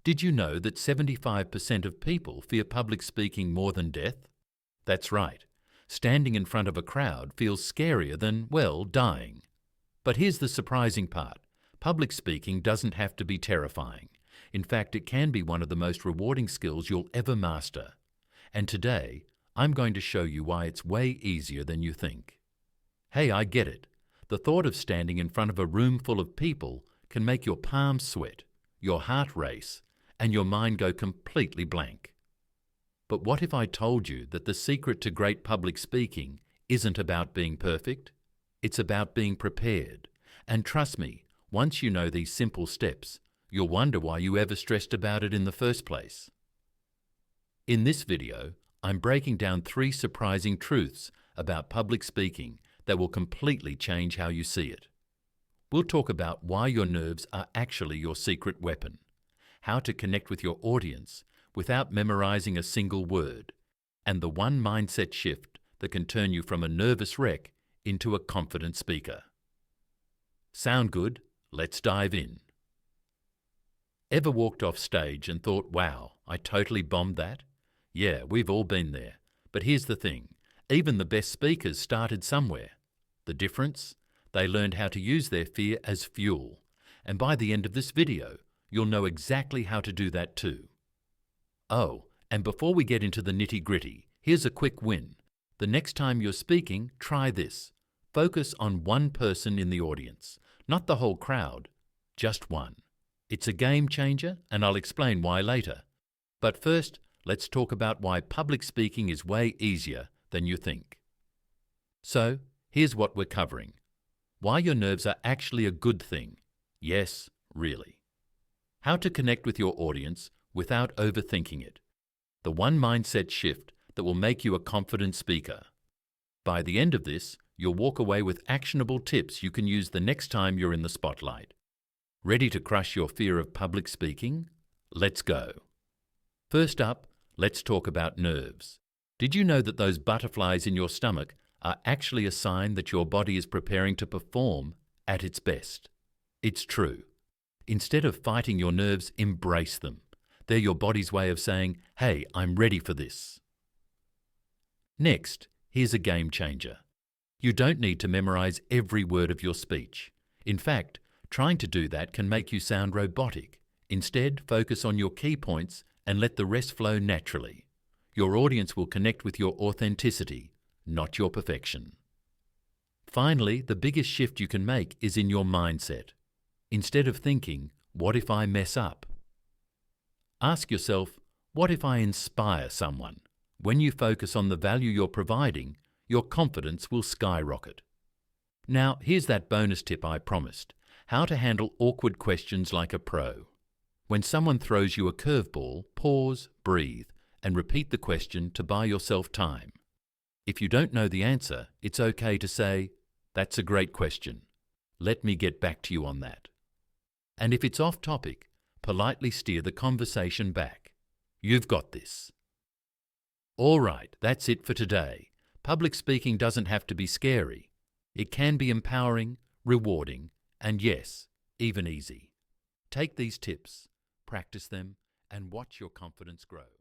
Did you know that 75% of people fear public speaking more than death? That's right. Standing in front of a crowd feels scarier than, well, dying. But here's the surprising part. Public speaking doesn't have to be terrifying. In fact, it can be one of the most rewarding skills you'll ever master. And today, I'm going to show you why it's way easier than you think. Hey, I get it. The thought of standing in front of a room full of people can make your palms sweat, your heart race, and your mind go completely blank. But what if I told you that the secret to great public speaking isn't about being perfect? It's about being prepared. And trust me, once you know these simple steps, you'll wonder why you ever stressed about it in the first place. In this video, I'm breaking down 3 surprising truths about public speaking that will completely change how you see it. We'll talk about why your nerves are actually your secret weapon, how to connect with your audience without memorizing a single word, and the one mindset shift that can turn you from a nervous wreck into a confident speaker. Sound good? Let's dive in. Ever walked off stage and thought, wow, I totally bombed that? Yeah, we've all been there. But here's the thing, even the best speakers started somewhere. The difference? They learned how to use their fear as fuel. And by the end of this video, you'll know exactly how to do that too. Oh, and before we get into the nitty-gritty, here's a quick win. The next time you're speaking, try this. Focus on one person in the audience, not the whole crowd, just one. It's a game changer, and I'll explain why later. But first, let's talk about why public speaking is way easier than you think. So, here's what we're covering. Why your nerves are actually a good thing. Yes, really. How to connect with your audience without overthinking it. The one mindset shift that will make you a confident speaker. By the end of this, you'll walk away with actionable tips you can use the next time you're in the spotlight. Ready to crush your fear of public speaking? Let's go. First up, let's talk about nerves. Did you know that those butterflies in your stomach are actually a sign that your body is preparing to perform at its best? It's true. Instead of fighting your nerves, embrace them. They're your body's way of saying, hey, I'm ready for this. Next, here's a game changer. You don't need to memorize every word of your speech. In fact, trying to do that can make you sound robotic. Instead, focus on your key points and let the rest flow naturally. Your audience will connect with your authenticity, not your perfection. Finally, the biggest shift you can make is in your mindset. Instead of thinking, what if I mess up? Ask yourself, what if I inspire someone? When you focus on the value you're providing, your confidence will skyrocket. Now, here's that bonus tip I promised. How to handle awkward questions like a pro. When someone throws you a curveball, pause, breathe, and repeat the question to buy yourself time. If you don't know the answer, it's okay to say, that's a great question. Let me get back to you on that. And if it's off topic, politely steer the conversation back. You've got this. All right, that's it for today. Public speaking doesn't have to be scary. It can be empowering, rewarding, and yes, even easy. Take these tips, practice them, and watch your confidence grow.